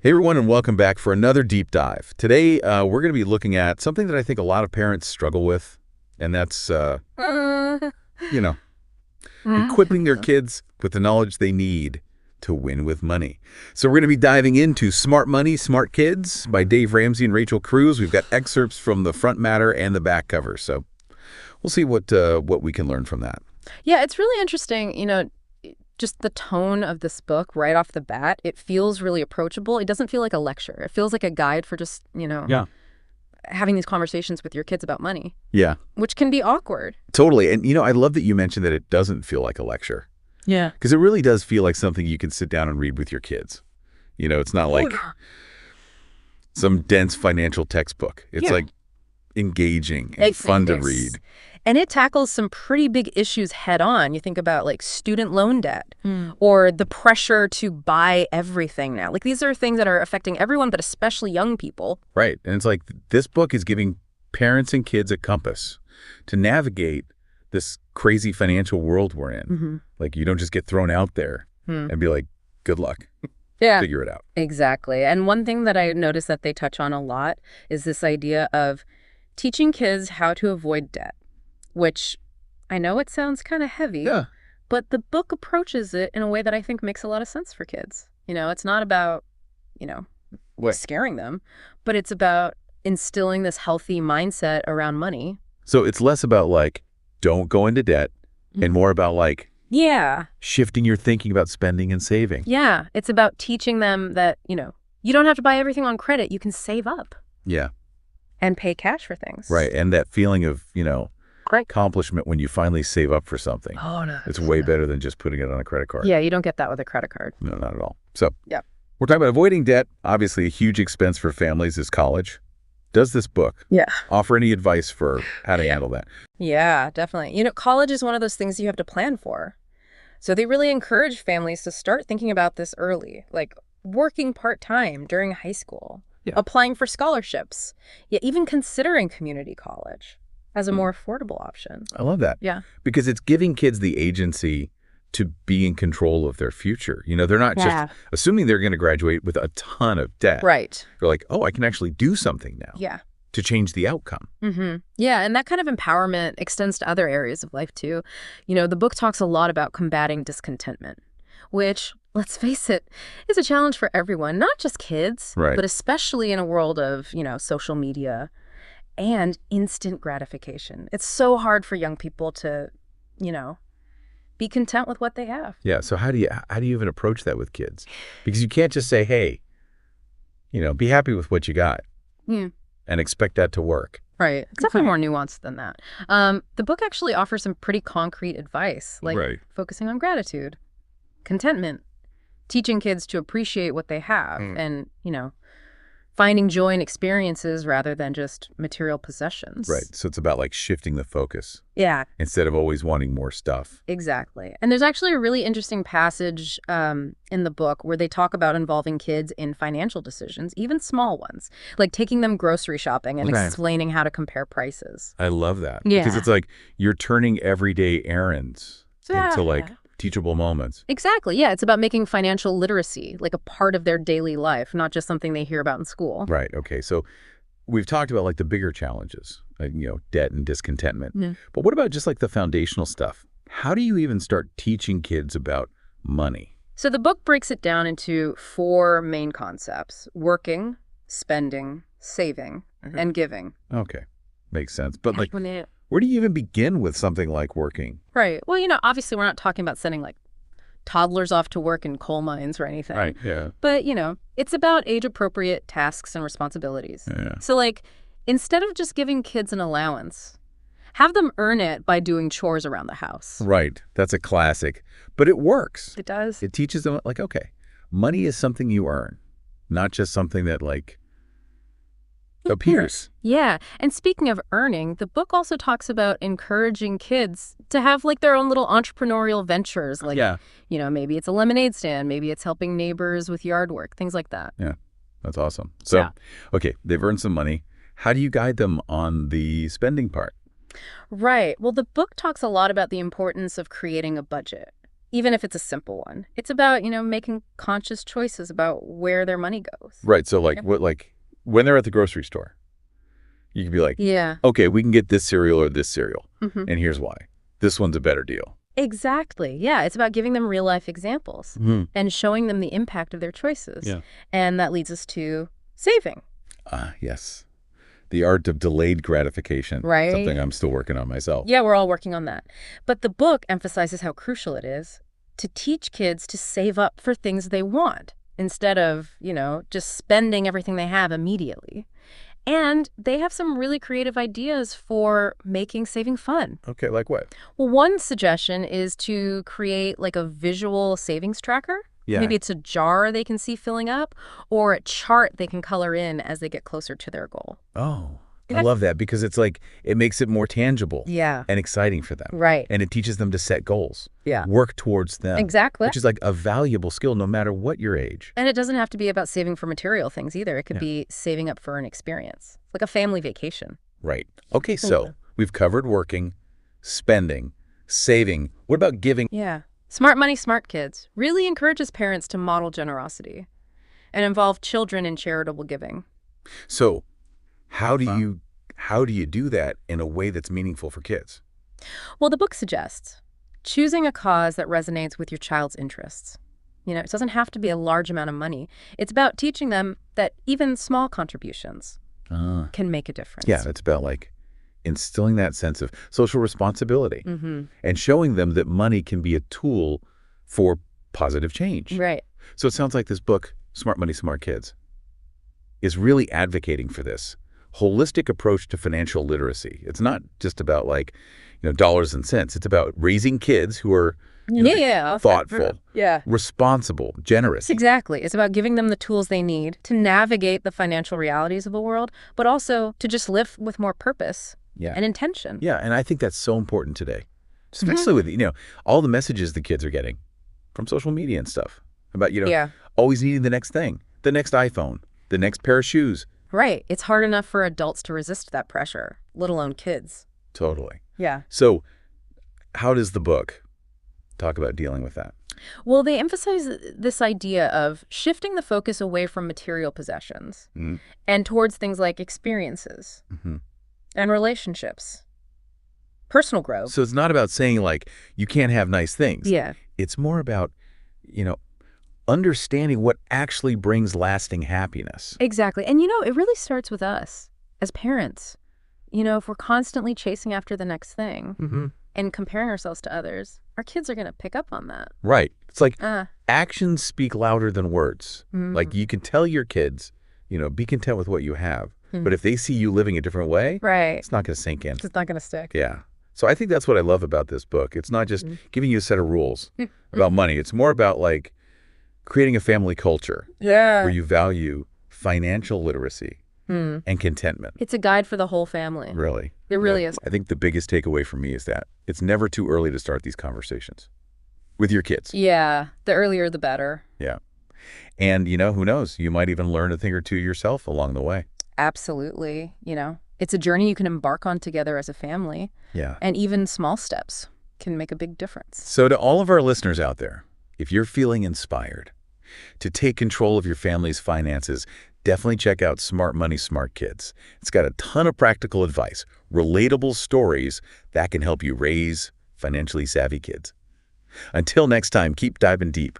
Hey everyone, and welcome back for another deep dive. Today, we're going to be looking at something that I think a lot of parents struggle with, and that's, you know, equipping their kids with the knowledge they need to win with money. So we're going to be diving into Smart Money, Smart Kids by Dave Ramsey and Rachel Cruz. We've got excerpts from the front matter and the back cover, so we'll see what we can learn from that. Yeah, it's really interesting, just the tone of this book right off the bat. It feels really approachable. It doesn't feel like a lecture. It feels like a guide for just, having these conversations with your kids about money. Yeah. Which can be awkward. Totally. And, I love that you mentioned that it doesn't feel like a lecture. Yeah. Because it really does feel like something you can sit down and read with your kids. It's not like some dense financial textbook. It's like engaging and fun to read. And it tackles some pretty big issues head on. You think about like student loan debt or the pressure to buy everything now. Like these are things that are affecting everyone, but especially young people. Right. And it's like this book is giving parents and kids a compass to navigate this crazy financial world we're in. Mm-hmm. Like you don't just get thrown out there and be like, good luck. Yeah. Figure it out. Exactly. And one thing that I noticed that they touch on a lot is this idea of teaching kids how to avoid debt. Which I know it sounds kind of heavy, but the book approaches it in a way that I think makes a lot of sense for kids. It's not about, scaring them, but it's about instilling this healthy mindset around money. So it's less about like, don't go into debt and more about like, shifting your thinking about spending and saving. Yeah. It's about teaching them that, you don't have to buy everything on credit. You can save up. Yeah. And pay cash for things. Right. And that feeling of, accomplishment when you finally save up for something. Oh, no. It's way better than just putting it on a credit card. Yeah, you don't get that with a credit card. No, not at all. So we're talking about avoiding debt. Obviously, a huge expense for families is college. Does this book offer any advice for how to handle that? Yeah, definitely. College is one of those things you have to plan for. So they really encourage families to start thinking about this early, like working part-time during high school, applying for scholarships, even considering community college as a more affordable option. I love that. Yeah. Because it's giving kids the agency to be in control of their future. They're not just assuming they're going to graduate with a ton of debt. Right. They're like, oh, I can actually do something now. Yeah. To change the outcome. Mm-hmm. Yeah, and that kind of empowerment extends to other areas of life too. The book talks a lot about combating discontentment, which, let's face it, is a challenge for everyone, not just kids, but especially in a world of, social media and instant gratification. It's so hard for young people to, be content with what they have. Yeah. So how do you even approach that with kids? Because you can't just say, hey, be happy with what you got and expect that to work. Right. It's definitely more nuanced than that. The book actually offers some pretty concrete advice, like focusing on gratitude, contentment, teaching kids to appreciate what they have, and, finding joy in experiences rather than just material possessions. Right. So it's about like shifting the focus. Yeah. Instead of always wanting more stuff. Exactly. And there's actually a really interesting passage in the book where they talk about involving kids in financial decisions, even small ones, like taking them grocery shopping and explaining how to compare prices. I love that. Yeah. Because it's like you're turning everyday errands into like teachable moments. Exactly. Yeah. It's about making financial literacy like a part of their daily life, not just something they hear about in school. Right. Okay. So we've talked about like the bigger challenges, like, debt and discontentment. Yeah. But what about just like the foundational stuff? How do you even start teaching kids about money? So the book breaks it down into 4 main concepts: working, spending, saving, and giving. Okay. Makes sense. But like, where do you even begin with something like working? Right. Well, obviously we're not talking about sending like toddlers off to work in coal mines or anything. Right, yeah. But, it's about age-appropriate tasks and responsibilities. Yeah. So, like, instead of just giving kids an allowance, have them earn it by doing chores around the house. Right. That's a classic. But it works. It does. It teaches them, like, okay, money is something you earn, not just something that, like, appears. Yeah. And speaking of earning, the book also talks about encouraging kids to have like their own little entrepreneurial ventures. Like, maybe it's a lemonade stand, maybe it's helping neighbors with yard work, things like that. Yeah. That's awesome. So, okay, they've earned some money. How do you guide them on the spending part? Right. Well, the book talks a lot about the importance of creating a budget. even if it's a simple one. It's about, making conscious choices about where their money goes. Right. So when they're at the grocery store, you can be like, Yeah. okay, we can get this cereal or this cereal. Mm-hmm. And here's why. This one's a better deal. Exactly. Yeah. It's about giving them real life examples and showing them the impact of their choices. Yeah. And that leads us to saving. Yes. The art of delayed gratification. Right. Something I'm still working on myself. Yeah, we're all working on that. But the book emphasizes how crucial it is to teach kids to save up for things they want instead of, just spending everything they have immediately. And they have some really creative ideas for making saving fun. Okay, like what? Well, one suggestion is to create like a visual savings tracker. Yeah. Maybe it's a jar they can see filling up or a chart they can color in as they get closer to their goal. Oh, I love that because it's like it makes it more tangible and exciting for them. Right. And it teaches them to set goals. Yeah. Work towards them. Exactly. Which is like a valuable skill no matter what your age. And it doesn't have to be about saving for material things either. It could be saving up for an experience, like a family vacation. Right. Okay, so we've covered working, spending, saving. What about giving? Yeah. Smart Money, Smart Kids really encourages parents to model generosity and involve children in charitable giving. So how do you do that in a way that's meaningful for kids? Well, the book suggests choosing a cause that resonates with your child's interests. It doesn't have to be a large amount of money. It's about teaching them that even small contributions can make a difference. Yeah, it's about like instilling that sense of social responsibility and showing them that money can be a tool for positive change. Right. So it sounds like this book, Smart Money, Smart Kids, is really advocating for this holistic approach to financial literacy. It's not just about dollars and cents. It's about raising kids who are thoughtful, responsible, generous. Exactly. It's about giving them the tools they need to navigate the financial realities of the world, but also to just live with more purpose and intention. Yeah, and I think that's so important today, especially with, all the messages the kids are getting from social media and stuff about, always needing the next thing, the next iPhone, the next pair of shoes. Right. It's hard enough for adults to resist that pressure, let alone kids. Totally. Yeah. So how does the book talk about dealing with that? Well, they emphasize this idea of shifting the focus away from material possessions and towards things like experiences and relationships, personal growth. So it's not about saying you can't have nice things. Yeah. It's more about, understanding what actually brings lasting happiness. Exactly. And, it really starts with us as parents. If we're constantly chasing after the next thing and comparing ourselves to others, our kids are going to pick up on that. Right. It's like actions speak louder than words. Like you can tell your kids, be content with what you have. But if they see you living a different way, it's not going to sink in. It's not going to stick. Yeah. So I think that's what I love about this book. It's not just giving you a set of rules about money. It's more about creating a family culture where you value financial literacy and contentment. It's a guide for the whole family. Really. It really is. I think the biggest takeaway for me is that it's never too early to start these conversations with your kids. Yeah. The earlier, the better. Yeah. And, who knows? You might even learn a thing or two yourself along the way. Absolutely. It's a journey you can embark on together as a family. Yeah. And even small steps can make a big difference. So to all of our listeners out there, if you're feeling inspired to take control of your family's finances, definitely check out Smart Money, Smart Kids. It's got a ton of practical advice, relatable stories that can help you raise financially savvy kids. Until next time, keep diving deep.